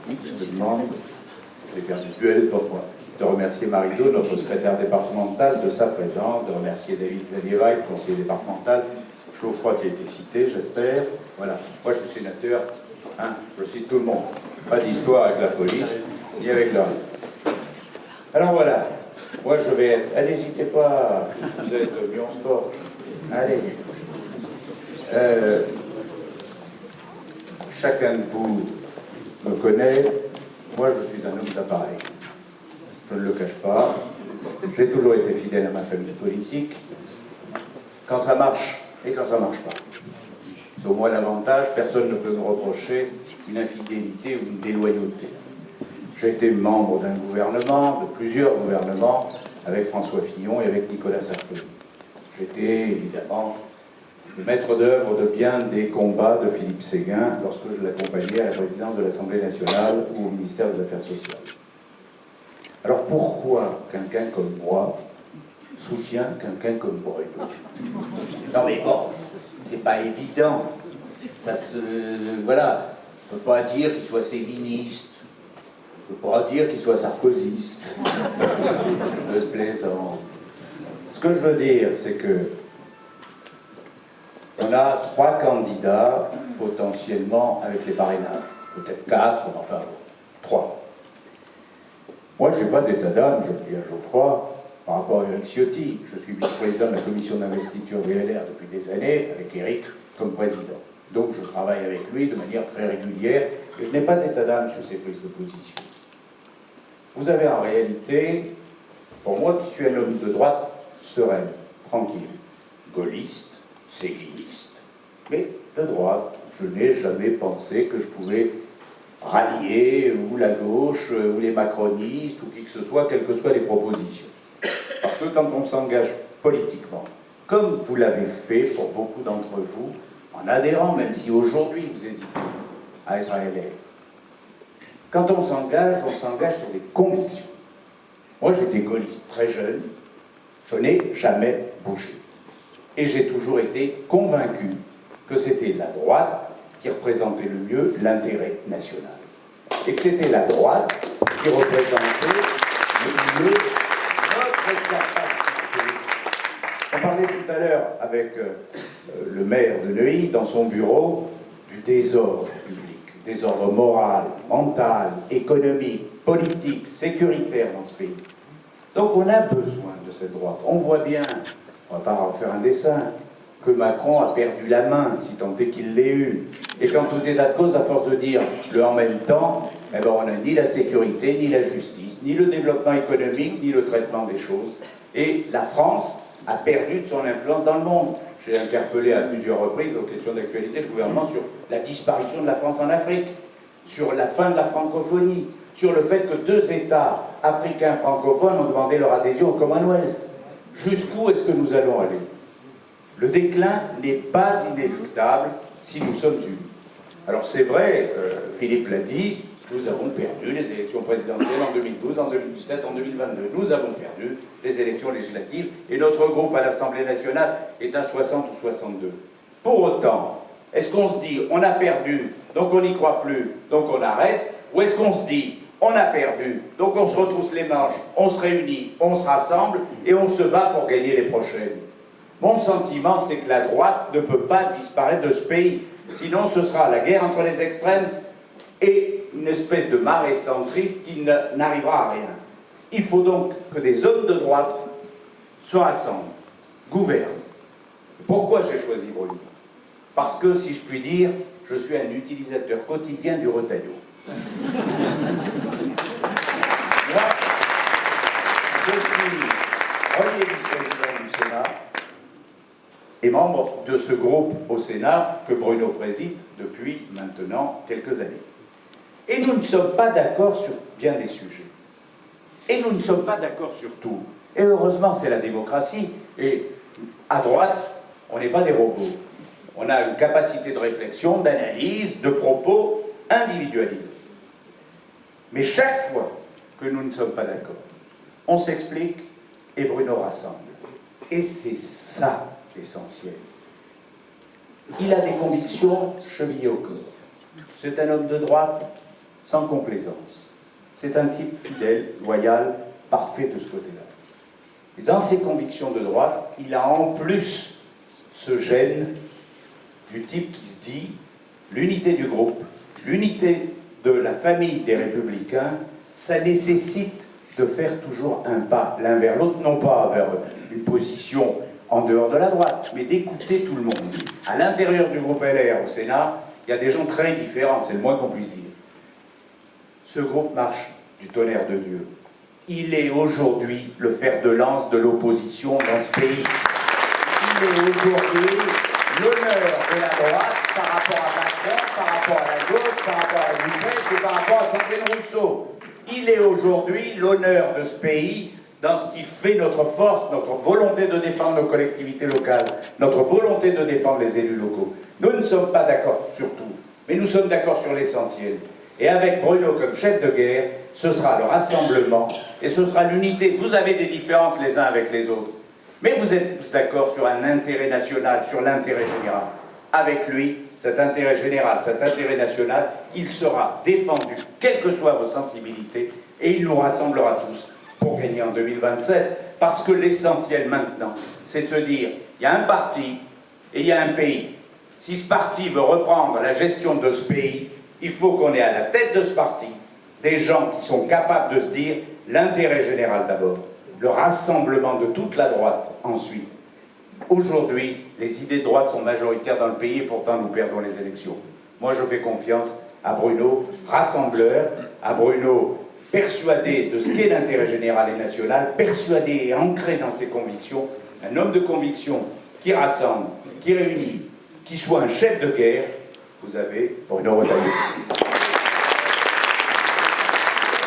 Je demande, j'ai perdu duel devant moi, de remercier Marie-Do, notre secrétaire départemental, de sa présence, de remercier David Zaniewicz, conseiller départemental, Geoffroy qui a été cité, j'espère. Voilà, moi je suis sénateur, hein, je cite tout le monde. Pas d'histoire avec la police, ni avec le reste. Alors voilà, moi je vais être... N'hésitez pas, vous êtes Lyon Sport. Allez. Chacun de vous me connaît, moi je suis un homme d'appareil. Je ne le cache pas. J'ai toujours été fidèle à ma famille politique. Quand ça marche et quand ça ne marche pas. C'est au moins l'avantage, personne ne peut me reprocher une infidélité ou une déloyauté. J'ai été membre d'un gouvernement, de plusieurs gouvernements, avec François Fillon et avec Nicolas Sarkozy. J'étais évidemment le maître d'œuvre de bien des combats de Philippe Séguin lorsque je l'accompagnais à la présidence de l'Assemblée nationale ou au ministère des Affaires sociales. Alors pourquoi quelqu'un comme moi soutient quelqu'un comme Bruno? Non mais bon, c'est pas évident. Ça se... Voilà. On ne peut pas dire qu'il soit séguiniste. On ne peut pas dire qu'il soit sarkozyste. Je plaisante. Ce que je veux dire, c'est que on a 3 candidats potentiellement avec les parrainages. Peut-être 4, mais enfin 3. Moi, je n'ai pas d'état d'âme, je le dis à Geoffroy, par rapport à Eric Ciotti. Je suis vice-président de la commission d'investiture du LR depuis des années, avec Eric comme président. Donc je travaille avec lui de manière très régulière, et je n'ai pas d'état d'âme sur ses prises de position. Vous avez en réalité, pour moi qui suis un homme de droite, serein, tranquille, gaulliste, séguiniste, mais de droite. Je n'ai jamais pensé que je pouvais rallier ou la gauche, ou les macronistes, ou qui que ce soit, quelles que soient les propositions. Parce que quand on s'engage politiquement, comme vous l'avez fait pour beaucoup d'entre vous, en adhérant, même si aujourd'hui vous hésitez à être à LR, quand on s'engage sur des convictions. Moi j'étais gaulliste très jeune, je n'ai jamais bougé. Et j'ai toujours été convaincu que c'était la droite qui représentait le mieux l'intérêt national. Et que c'était la droite qui représentait le mieux notre capacité. On parlait tout à l'heure avec le maire de Neuilly, dans son bureau, du désordre public, désordre moral, mental, économique, politique, sécuritaire dans ce pays. Donc on a besoin de cette droite. On voit bien, on ne va pas en faire un dessin, que Macron a perdu la main, si tant est qu'il l'ait eu. Et quand tout état de cause, à force de dire le en même temps, eh ben on n'a ni la sécurité, ni la justice, ni le développement économique, ni le traitement des choses. Et la France a perdu de son influence dans le monde. J'ai interpellé à plusieurs reprises aux questions d'actualité le gouvernement sur la disparition de la France en Afrique, sur la fin de la francophonie, sur le fait que 2 États africains francophones ont demandé leur adhésion au Commonwealth. Jusqu'où est-ce que nous allons aller? Le déclin n'est pas inéluctable si nous sommes unis. Alors c'est vrai, Philippe l'a dit, nous avons perdu les élections présidentielles en 2012, en 2017, en 2022. Nous avons perdu les élections législatives et notre groupe à l'Assemblée nationale est à 60 ou 62. Pour autant, est-ce qu'on se dit on a perdu, donc on n'y croit plus, donc on arrête, ou est-ce qu'on se dit on a perdu, donc on se retrousse les manches, on se réunit, on se rassemble et on se bat pour gagner les prochaines? Mon sentiment, c'est que la droite ne peut pas disparaître de ce pays. Sinon, ce sera la guerre entre les extrêmes et une espèce de marée centriste qui n'arrivera à rien. Il faut donc que des hommes de droite se rassemblent, gouvernent. Pourquoi j'ai choisi Bruno? Parce que, si je puis dire, je suis un utilisateur quotidien du Retailleau. Moi, je suis premier vice-président du Sénat et membre de ce groupe au Sénat que Bruno préside depuis maintenant quelques années. Et nous ne sommes pas d'accord sur bien des sujets. Et nous ne sommes pas d'accord sur tout. Et heureusement, c'est la démocratie. Et à droite, on n'est pas des robots. On a une capacité de réflexion, d'analyse, de propos individualisés. Mais chaque fois que nous ne sommes pas d'accord, on s'explique et Bruno rassemble. Et c'est ça l'essentiel. Il a des convictions chevillées au corps. C'est un homme de droite, sans complaisance. C'est un type fidèle, loyal, parfait de ce côté-là. Et dans ses convictions de droite, il a en plus ce gène du type qui se dit l'unité du groupe, l'unité de la famille des Républicains, ça nécessite de faire toujours un pas l'un vers l'autre, non pas vers une position en dehors de la droite, mais d'écouter tout le monde. À l'intérieur du groupe LR au Sénat, il y a des gens très différents, c'est le moins qu'on puisse dire. Ce groupe marche du tonnerre de Dieu. Il est aujourd'hui le fer de lance de l'opposition dans ce pays. Il est aujourd'hui l'honneur de la droite par rapport à Macron, par rapport à la gauche, par rapport à Dupont et par rapport à Sandrine Rousseau. Il est aujourd'hui l'honneur de ce pays dans ce qui fait notre force, notre volonté de défendre nos collectivités locales, notre volonté de défendre les élus locaux. Nous ne sommes pas d'accord sur tout, mais nous sommes d'accord sur l'essentiel. Et avec Bruno comme chef de guerre, ce sera le rassemblement et ce sera l'unité. Vous avez des différences les uns avec les autres, mais vous êtes tous d'accord sur un intérêt national, sur l'intérêt général. Avec lui, cet intérêt général, cet intérêt national, il sera défendu, quelles que soient vos sensibilités, et il nous rassemblera tous pour gagner en 2027, parce que l'essentiel maintenant, c'est de se dire, il y a un parti et il y a un pays. Si ce parti veut reprendre la gestion de ce pays, il faut qu'on ait à la tête de ce parti des gens qui sont capables de se dire l'intérêt général d'abord, le rassemblement de toute la droite ensuite. Aujourd'hui, les idées de droite sont majoritaires dans le pays et pourtant nous perdons les élections. Moi je fais confiance à Bruno, rassembleur, à Bruno persuadé de ce qu'est l'intérêt général et national, persuadé et ancré dans ses convictions, un homme de conviction qui rassemble, qui réunit, qui soit un chef de guerre. Vous avez Bruno Retailleau.